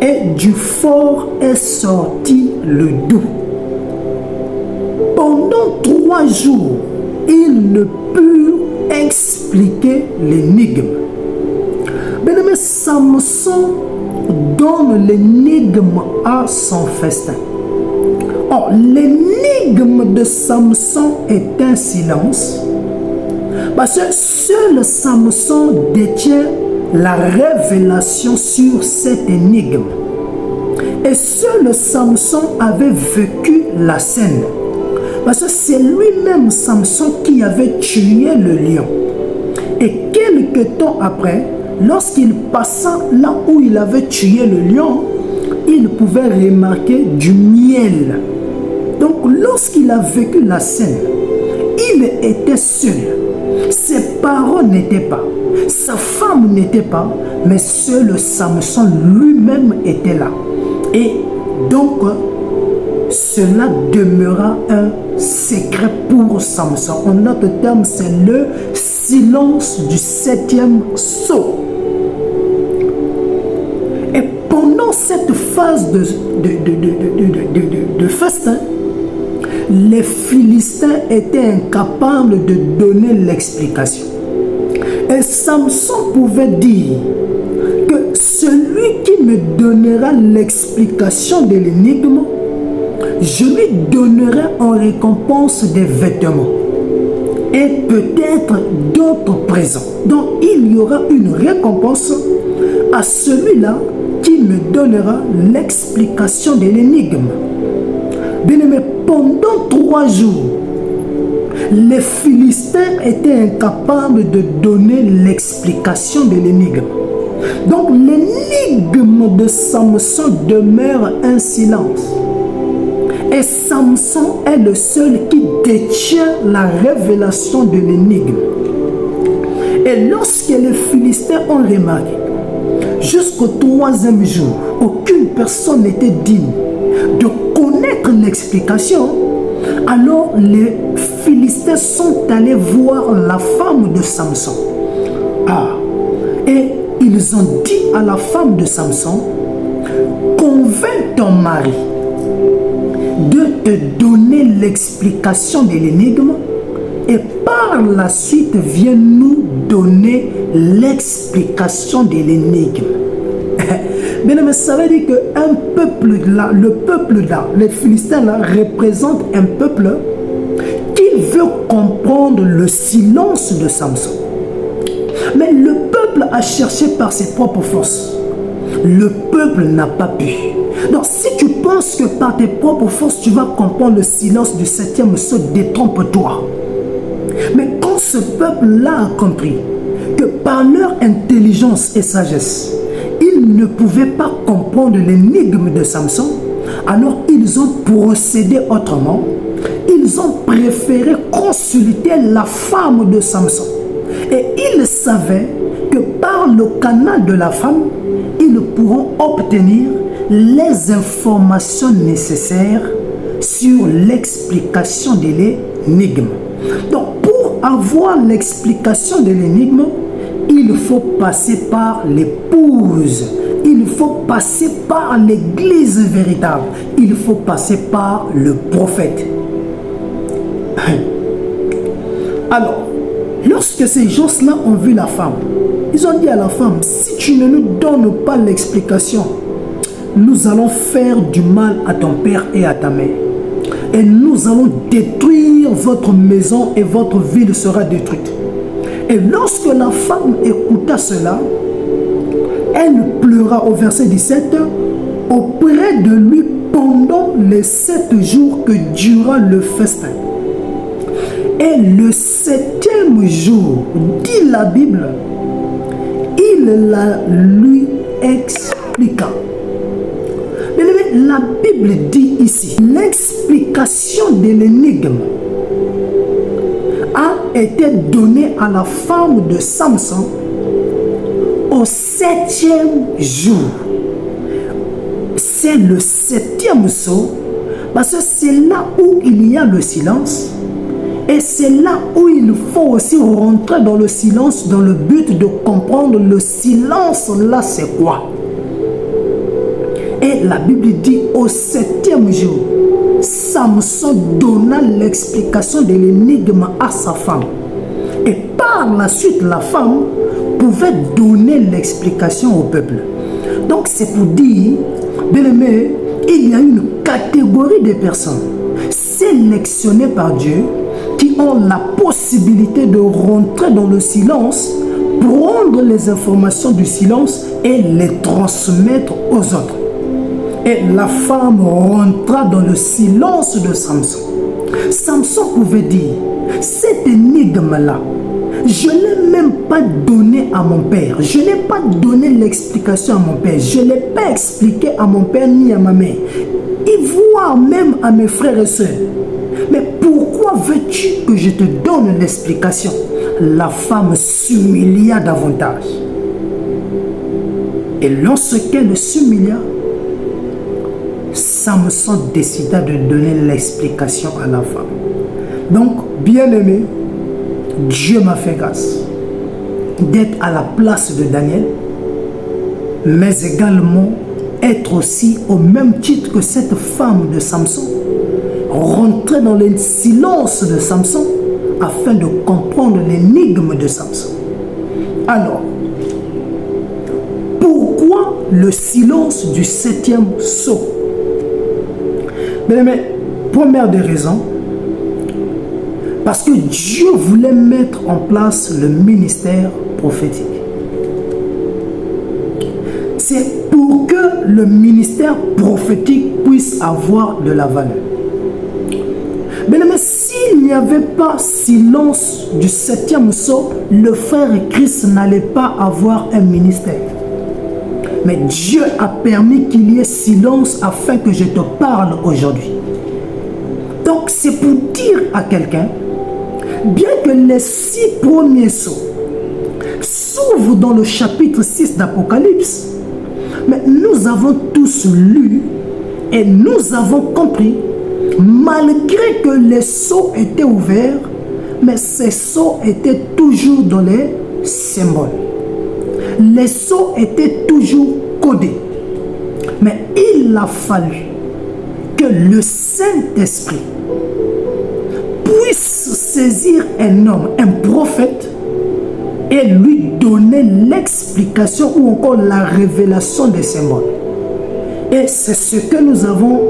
Et du fort est sorti le doux. Pendant 3 jours, ils ne purent expliquer l'énigme. Bien-aimé, Samson donne l'énigme à son festin. Or, l'énigme de Samson est un silence. Parce que seul Samson détient la révélation sur cette énigme. Et seul Samson avait vécu la scène. Parce que c'est lui-même, Samson, qui avait tué le lion. Et quelque temps après, lorsqu'il passa là où il avait tué le lion, il pouvait remarquer du miel. Donc, lorsqu'il a vécu la scène, il était seul. Ses parents n'étaient pas, sa femme n'était pas, mais seul Samson lui-même était là. Et donc, cela demeura un secret pour Samson. En d'autres termes, c'est le silence du 7e sceau. Et pendant cette phase de festin, les Philistins étaient incapables de donner l'explication. Et Samson pouvait dire que celui qui me donnera l'explication de l'énigme, je lui donnerai en récompense des vêtements et peut-être d'autres présents. Donc il y aura une récompense à celui-là qui me donnera l'explication de l'énigme. Bien-aimé, pendant 3 jours, les Philistins étaient incapables de donner l'explication de l'énigme. Donc l'énigme de Samson demeure un silence. Et Samson est le seul qui détient la révélation de l'énigme. Et lorsque les Philistins ont remarqué, jusqu'au 3e jour, aucune personne n'était digne de connaître l'explication, alors les Philistins sont allés voir la femme de Samson. Et ils ont dit à la femme de Samson, convainc ton mari de te donner l'explication de l'énigme et par la suite viens nous donner l'explication de l'énigme. Bien aimé, ça veut dire qu'un peuple là, le peuple là, les Philistins là, représentent un peuple qui veut comprendre le silence de Samson. Mais le peuple a cherché par ses propres forces. Le peuple n'a pas pu. Donc si tu penses que par tes propres forces tu vas comprendre le silence du 7e sceau, détrompe-toi. Mais quand ce peuple-là a compris que par leur intelligence et sagesse, ils ne pouvaient pas comprendre l'énigme de Samson, alors ils ont procédé autrement. Ils ont préféré consulter la femme de Samson. Et ils savaient que par le canal de la femme, ils pourront obtenir les informations nécessaires sur l'explication de l'énigme. Donc, pour avoir l'explication de l'énigme, il faut passer par l'épouse. Il faut passer par l'église véritable. Il faut passer par le prophète. Alors, lorsque ces gens-là ont vu la femme, ils ont dit à la femme, si tu ne nous donnes pas l'explication, nous allons faire du mal à ton père et à ta mère. Et nous allons détruire votre maison et votre ville sera détruite. Et lorsque la femme écouta cela, Elle pleura au verset 17 auprès de lui pendant les 7 jours que dura le festin. Et le 7e jour, dit la Bible, il la lui expliqua. Mais la Bible dit ici, l'explication de l'énigme a été donnée à la femme de Samson au 7e jour. C'est le 7e sceau, parce que c'est là où il y a le silence. Et c'est là où il faut aussi rentrer dans le silence dans le but de comprendre le silence là c'est quoi. Et la Bible dit au 7e jour, Samson donna l'explication de l'énigme à sa femme. Et par la suite, la femme pouvait donner l'explication au peuple. Donc c'est pour dire, bien aimé, il y a une catégorie de personnes sélectionnées par Dieu qui ont la possibilité de rentrer dans le silence, prendre les informations du silence et les transmettre aux autres. Et la femme rentra dans le silence de Samson. Samson pouvait dire, cette énigme-là, je ne l'ai même pas donné à mon père. Je n'ai pas donné l'explication à mon père. Je ne l'ai pas expliqué à mon père ni à ma mère. Et voire même à mes frères et sœurs. Mais pourquoi veux-tu que je te donne l'explication? La femme s'humilia davantage. Et lorsqu'elle s'humilia, Samson décida de donner l'explication à la femme. Donc, bien-aimé, Dieu m'a fait grâce d'être à la place de Daniel, mais également être aussi au même titre que cette femme de Samson, rentrer dans le silence de Samson afin de comprendre l'énigme de Samson. Alors, pourquoi le silence du 7e sceau? Mais première des raisons, parce que Dieu voulait mettre en place le ministère prophétique. C'est pour que le ministère prophétique puisse avoir de la valeur. Mais s'il n'y avait pas silence du 7e sceau, le frère Christ n'allait pas avoir un ministère. Mais Dieu a permis qu'il y ait silence afin que je te parle aujourd'hui. Donc c'est pour dire à quelqu'un, bien que les 6 premiers sceaux s'ouvrent dans le chapitre 6 d'Apocalypse, mais nous avons tous lu et nous avons compris, malgré que les sceaux étaient ouverts, mais ces sceaux étaient toujours dans les symboles. Les sceaux étaient toujours codés. Mais il a fallu que le Saint-Esprit puisse saisir un homme, un prophète, et lui donner l'explication ou encore la révélation des symboles. Et c'est ce que nous avons,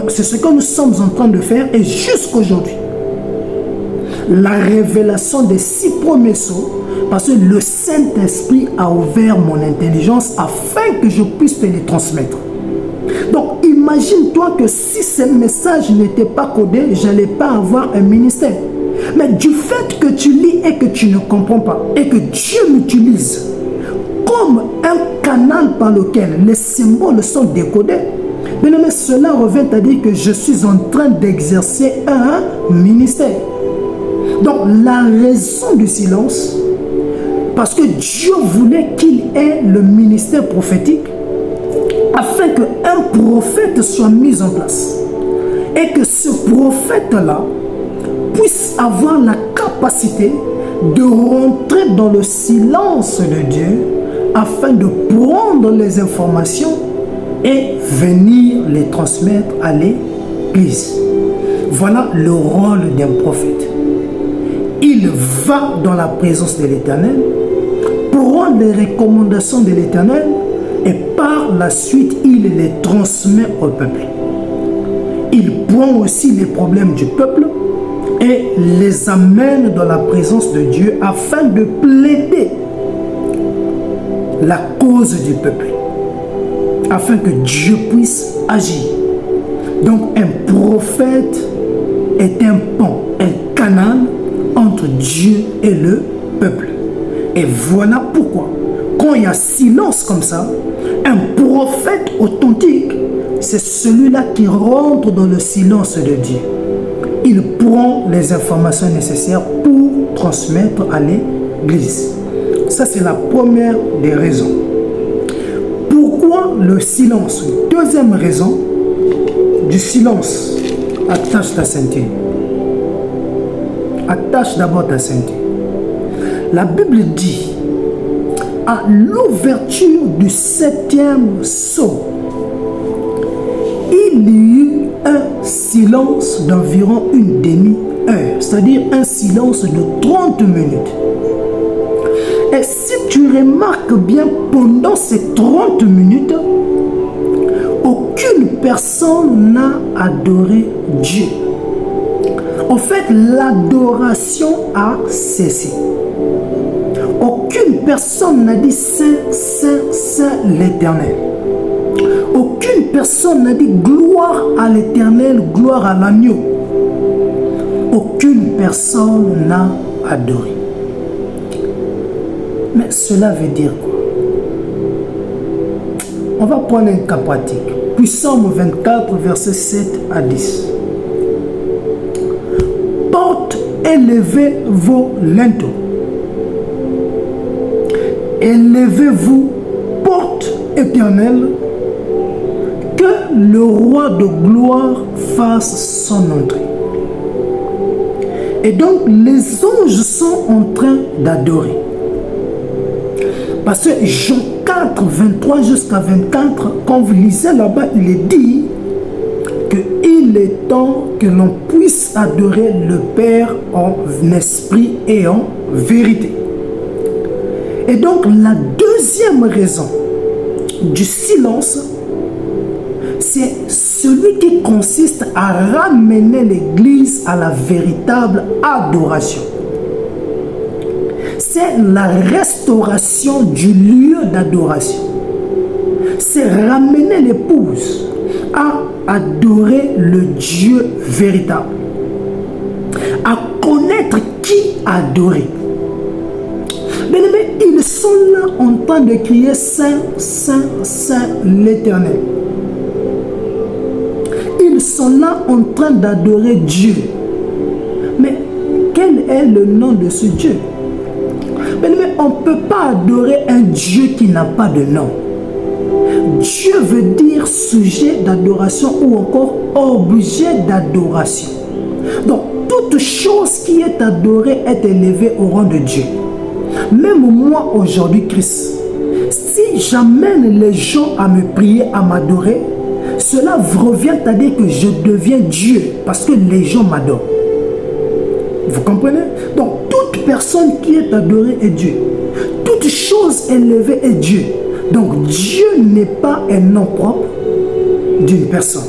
c'est ce que nous sommes en train de faire, et jusqu'aujourd'hui. La révélation des 6 premiers sceaux, parce que le Saint-Esprit a ouvert mon intelligence afin que je puisse te les transmettre. Donc imagine-toi que si ces messages n'étaient pas codés, je n'allais pas avoir un ministère. Mais du fait que tu lis et que tu ne comprends pas, et que Dieu m'utilise comme un canal par lequel les symboles sont décodés, mais cela revient à dire que je suis en train d'exercer un ministère. Donc la raison du silence, parce que Dieu voulait qu'il ait le ministère prophétique afin qu'un prophète soit mis en place et que ce prophète-là puisse avoir la capacité de rentrer dans le silence de Dieu afin de prendre les informations et venir les transmettre à l'Église. Voilà le rôle d'un prophète. Il va dans la présence de l'Éternel, prend les recommandations de l'Éternel et par la suite, il les transmet au peuple. Il prend aussi les problèmes du peuple et les amène dans la présence de Dieu afin de plaider la cause du peuple, afin que Dieu puisse agir. Donc un prophète est un pont, un canal entre Dieu et le peuple. Et voilà pourquoi, quand il y a silence comme ça, un prophète authentique, c'est celui-là qui rentre dans le silence de Dieu. Il prend les informations nécessaires pour transmettre à l'Église. Ça, c'est la première des raisons. Pourquoi le silence? Deuxième raison du silence. Attache ta ceinture. Attache d'abord ta ceinture. La Bible dit, à l'ouverture du 7e sceau, il y eut un silence d'environ une demi-heure, c'est-à-dire un silence de 30 minutes. Et si tu remarques bien, pendant ces 30 minutes, aucune personne n'a adoré Dieu. En fait, l'adoration a cessé. Aucune personne n'a dit Saint, Saint, Saint l'Éternel. Aucune personne n'a dit gloire à l'Éternel, gloire à l'agneau. Aucune personne n'a adoré. Mais cela veut dire quoi? On va prendre un cas pratique. Psalm 24, versets 7 à 10. Porte, élevez vos linteaux. Élevez-vous, porte éternelle, que le roi de gloire fasse son entrée. Et donc, les anges sont en train d'adorer. Parce que Jean 4, 23 jusqu'à 24, quand vous lisez là-bas, il est dit qu'il est temps que l'on puisse adorer le Père en esprit et en vérité. Et donc, la deuxième raison du silence, c'est celui qui consiste à ramener l'Église à la véritable adoration. C'est la restauration du lieu d'adoration. C'est ramener l'épouse à adorer le Dieu véritable, à connaître qui adorer. Bien-aimés, ils sont là en train de crier Saint, Saint, Saint l'Éternel. Ils sont là en train d'adorer Dieu. Mais quel est le nom de ce Dieu? Bien-aimés, on ne peut pas adorer un Dieu qui n'a pas de nom. Dieu veut dire sujet d'adoration ou encore objet d'adoration. Donc, toute chose qui est adorée est élevée au rang de Dieu. Même moi aujourd'hui, Christ, si j'amène les gens à me prier, à m'adorer, cela revient à dire que je deviens Dieu parce que les gens m'adorent. Vous comprenez? Donc, toute personne qui est adorée est Dieu. Toute chose élevée est Dieu. Donc, Dieu n'est pas un nom propre d'une personne.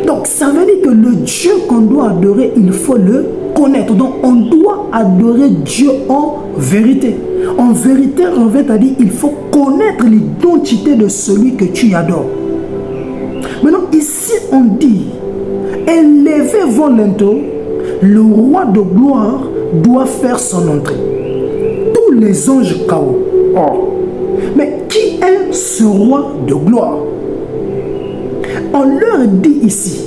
Donc, ça veut dire que le Dieu qu'on doit adorer, il faut le connaître. Donc, on doit adorer Dieu en vérité. En vérité, on va dire il faut connaître l'identité de celui que tu adores. Maintenant, ici, on dit, élevez vos linteaux, le roi de gloire doit faire son entrée. Tous les anges chaos. Oh. Mais qui est ce roi de gloire? On leur dit ici,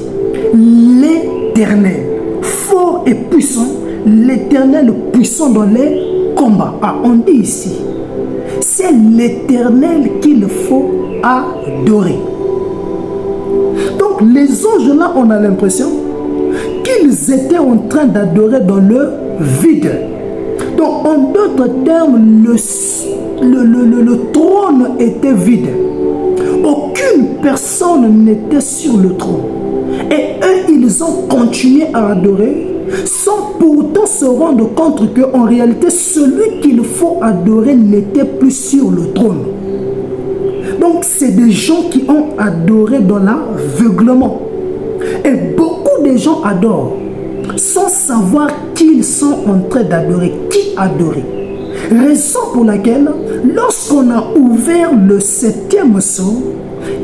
l'Éternel, fort et puissant, l'Éternel puissant dans les combats. Ah, on dit ici, c'est l'Éternel qu'il faut adorer. Donc les anges là, on a l'impression qu'ils étaient en train d'adorer dans le vide. Donc en d'autres termes, le trône était vide. Aucune personne n'était sur le trône. Et eux, ils ont continué à adorer sans pourtant se rendre compte qu'en réalité, celui qu'il faut adorer n'était plus sur le trône. Donc, c'est des gens qui ont adoré dans l'aveuglement. Et beaucoup de gens adorent sans savoir qui ils sont en train d'adorer. Qui adorer? Raison pour laquelle, lorsqu'on a ouvert le 7e sceau,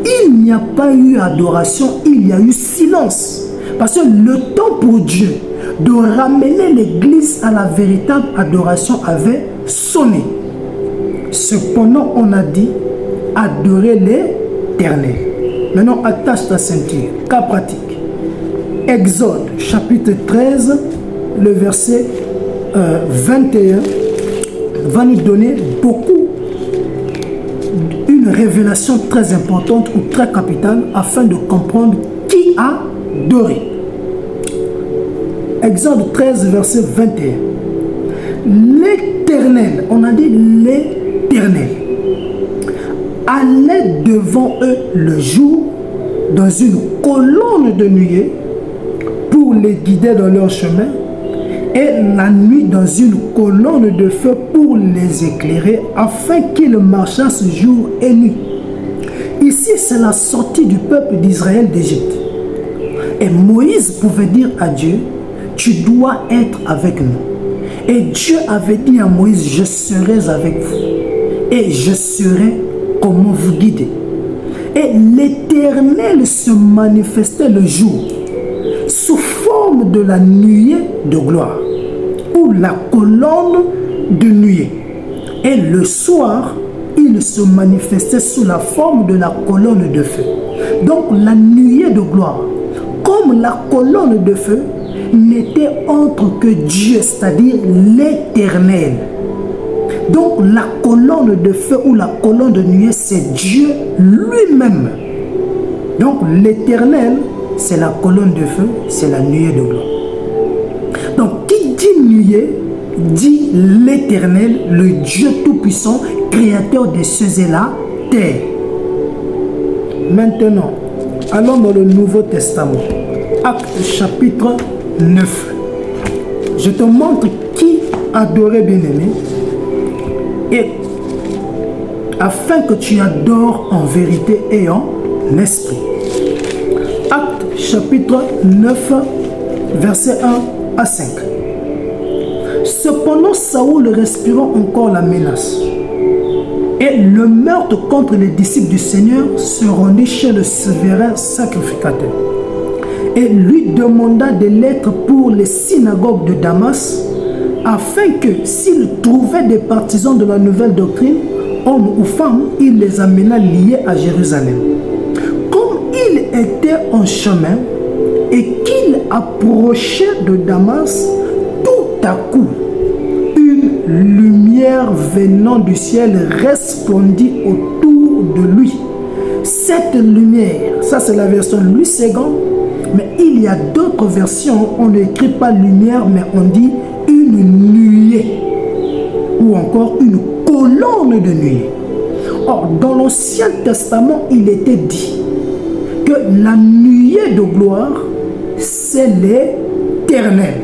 il n'y a pas eu adoration, il y a eu silence. Parce que le temps pour Dieu de ramener l'Église à la véritable adoration avait sonné. Cependant, on a dit adorer l'Éternel. Maintenant, attache ta ceinture. Cas pratique. Exode, chapitre 13, le verset 21, va nous donner une révélation très importante ou très capitale afin de comprendre qui a adoré. Exode 13, verset 21. L'Éternel, on a dit l'Éternel, allait devant eux le jour dans une colonne de nuée pour les guider dans leur chemin, et la nuit dans une colonne de feu pour les éclairer, afin qu'ils marchassent jour et nuit. Ici, c'est la sortie du peuple d'Israël d'Égypte. Et Moïse pouvait dire à Dieu, tu dois être avec nous. Et Dieu avait dit à Moïse, je serai avec vous. Et je serai comment vous guider. Et l'Éternel se manifestait le jour sous forme de la nuée de gloire ou la colonne de nuée. Et le soir, il se manifestait sous la forme de la colonne de feu. Donc la nuée de gloire, comme la colonne de feu, n'était autre que Dieu, c'est-à-dire l'Éternel. Donc la colonne de feu ou la colonne de nuée, c'est Dieu lui-même. Donc l'Éternel, c'est la colonne de feu, c'est la nuée de gloire. Donc qui dit nuée, dit l'Éternel, le Dieu Tout-Puissant, créateur des cieux et la terre. Maintenant, allons dans le Nouveau Testament. Actes chapitre 9. Je te montre qui adorait bien-aimé, et afin que tu adores en vérité et en esprit. Actes chapitre 9, verset 1 à 5. Cependant, Saoul respirant encore la menace, et le meurtre contre les disciples du Seigneur se rendit chez le souverain sacrificateur, et lui demanda des lettres pour les synagogues de Damas, afin que s'il trouvait des partisans de la nouvelle doctrine, hommes ou femmes, il les amena liés à Jérusalem. Comme il était en chemin et qu'il approchait de Damas, tout à coup, une lumière venant du ciel resplendit autour de lui. Cette lumière, ça c'est la version Louis II, mais il y a d'autres versions, on n'écrit pas lumière, mais on dit une nuée, ou encore une colonne de nuée. Or, dans l'Ancien Testament, il était dit que la nuée de gloire, c'est l'Éternel.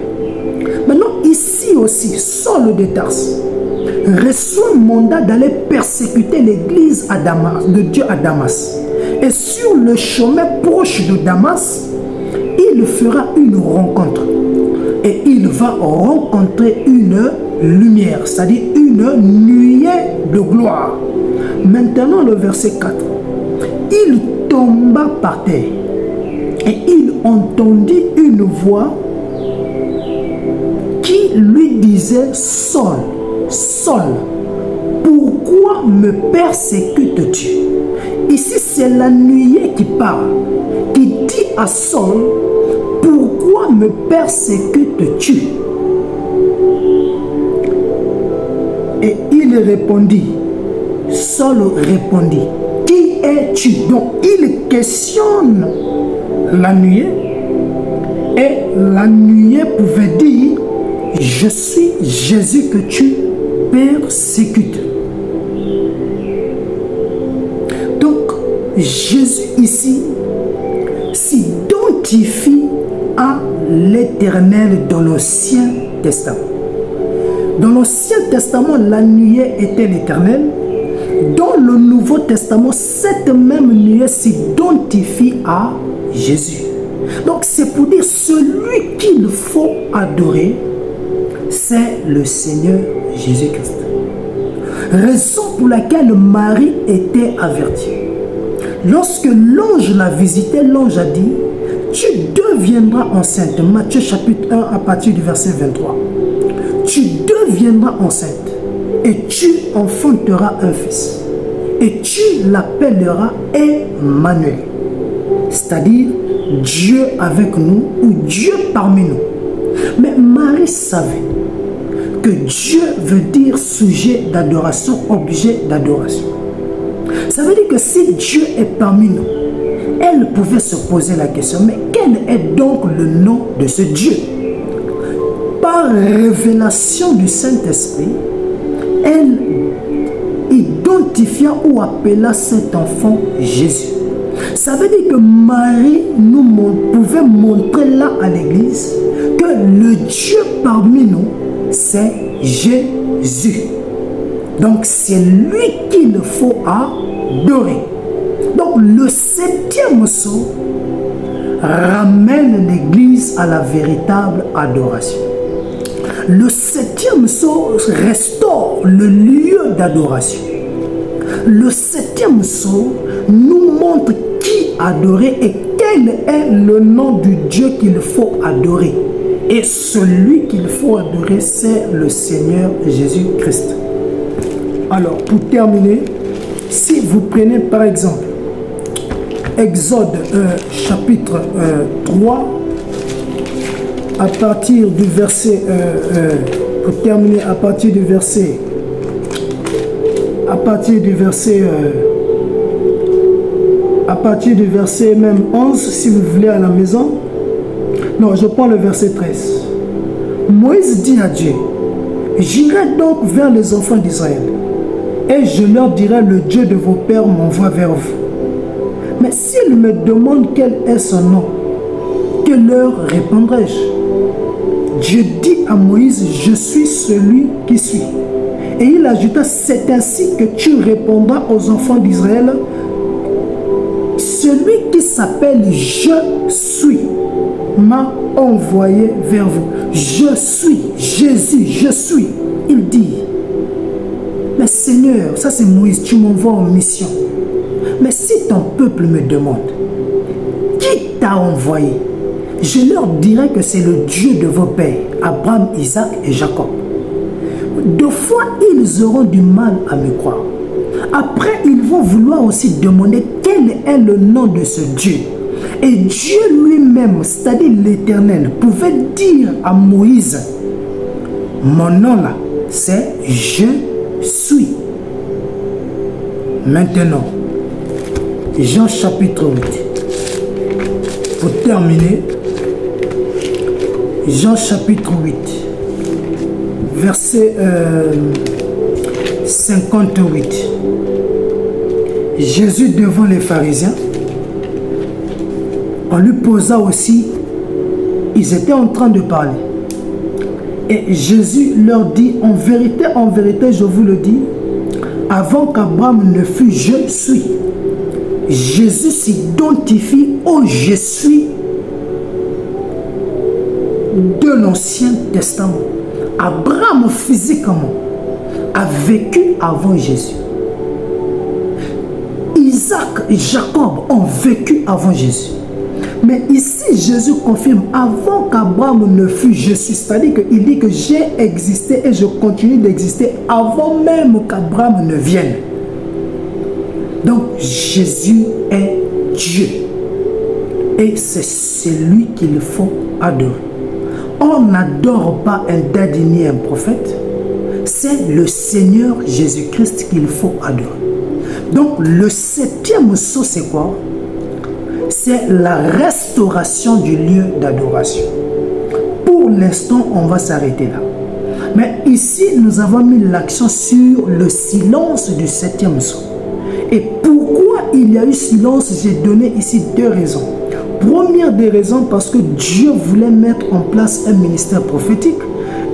Maintenant, ici aussi, Saul de Tarse reçoit un mandat d'aller persécuter l'église de Dieu à Damas. Et sur le chemin proche de Damas, il fera une rencontre. Et il va rencontrer une lumière, c'est-à-dire une nuée de gloire. Maintenant, le verset 4. Il tomba par terre et il entendit une voix qui lui disait, Saul, Saul, pourquoi me persécutes-tu? Ici, c'est la nuée qui parle, qui dit à Saul, pourquoi me persécutes-tu? Et il répondit, Saul répondit, qui es-tu? Donc il questionne la nuée, et la nuée pouvait dire, je suis Jésus que tu persécutes. Donc Jésus ici s'identifie à l'Éternel dans l'Ancien Testament. Dans l'Ancien Testament, la nuée était l'Éternel. Dans le Nouveau Testament, cette même nuée s'identifie à Jésus. Donc c'est pour dire celui qu'il faut adorer, c'est le Seigneur Jésus-Christ. Raison pour laquelle Marie était avertie. Lorsque l'ange l'a visité, l'ange a dit, tu deviendras enceinte. Matthieu chapitre 1 à partir du verset 23. Tu deviendras enceinte et tu enfanteras un fils. Et tu l'appelleras Emmanuel. C'est-à-dire Dieu avec nous ou Dieu parmi nous. Mais Marie savait que Dieu veut dire sujet d'adoration, objet d'adoration. Ça veut dire que si Dieu est parmi nous, elle pouvait se poser la question, mais quel est donc le nom de ce Dieu? Par révélation du Saint-Esprit, elle identifia ou appela cet enfant Jésus. Ça veut dire que Marie pouvait montrer là à l'église que le Dieu parmi nous, c'est Jésus. Donc c'est lui qu'il faut adorer. Donc le 7e sceau ramène l'église à la véritable adoration. Le 7e sceau restaure le lieu d'adoration. Le 7e sceau nous montre qui adorer et quel est le nom du Dieu qu'il faut adorer. Et celui qu'il faut adorer, c'est le Seigneur Jésus-Christ. Alors, pour terminer, si vous prenez par exemple Exode chapitre 3, à partir du verset, pour terminer, à partir du verset même 11, si vous voulez à la maison. Non, je prends le verset 13. Moïse dit à Dieu, j'irai donc vers les enfants d'Israël, et je leur dirai, le Dieu de vos pères m'envoie vers vous. Mais s'ils me demandent quel est son nom, que leur répondrai-je? Dieu dit à Moïse, je suis celui qui suis. Et il ajouta, c'est ainsi que tu répondras aux enfants d'Israël, celui qui s'appelle je suis m'a envoyé vers vous. Je suis, Jésus, je suis. Il dit, mais Seigneur, ça c'est Moïse, tu m'envoies en mission. Mais si ton peuple me demande, qui t'a envoyé? Je leur dirai que c'est le Dieu de vos pères, Abraham, Isaac et Jacob. Deux fois, ils auront du mal à me croire. Après, ils vont vouloir aussi demander quel est le nom de ce Dieu. Et Dieu lui-même, c'est-à-dire l'Éternel, pouvait dire à Moïse, mon nom là, c'est je suis. Maintenant, Jean chapitre 8. Pour terminer, Jean chapitre 8, verset 58. Jésus devant les pharisiens, on lui posa aussi, ils étaient en train de parler. Et Jésus leur dit, en vérité, je vous le dis, avant qu'Abraham ne fût, je suis. Jésus s'identifie au je suis de l'Ancien Testament. Abraham physiquement a vécu avant Jésus. Isaac et Jacob ont vécu avant Jésus. Mais ici, Jésus confirme, avant qu'Abraham ne fût, je suis. C'est-à-dire qu'il dit que j'ai existé et je continue d'exister avant même qu'Abraham ne vienne. Donc, Jésus est Dieu. Et c'est celui qu'il faut adorer. On n'adore pas un daddy ni un prophète. C'est le Seigneur Jésus-Christ qu'il faut adorer. Donc, le 7e sceau, c'est quoi? C'est la restauration du lieu d'adoration. Pour l'instant, on va s'arrêter là. Mais ici, nous avons mis l'accent sur le silence du 7e sceau. Et pourquoi il y a eu silence? J'ai donné ici deux raisons. Première des raisons, parce que Dieu voulait mettre en place un ministère prophétique.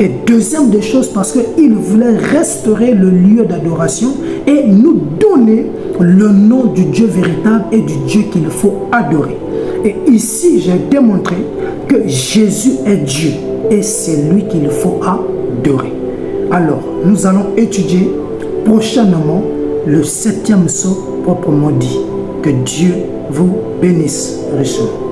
Et deuxième des choses, parce qu'il voulait restaurer le lieu d'adoration et nous donner le nom du Dieu véritable et du Dieu qu'il faut adorer. Et ici, j'ai démontré que Jésus est Dieu et c'est lui qu'il faut adorer. Alors, nous allons étudier prochainement le 7e saut proprement dit. Que Dieu vous bénisse richement.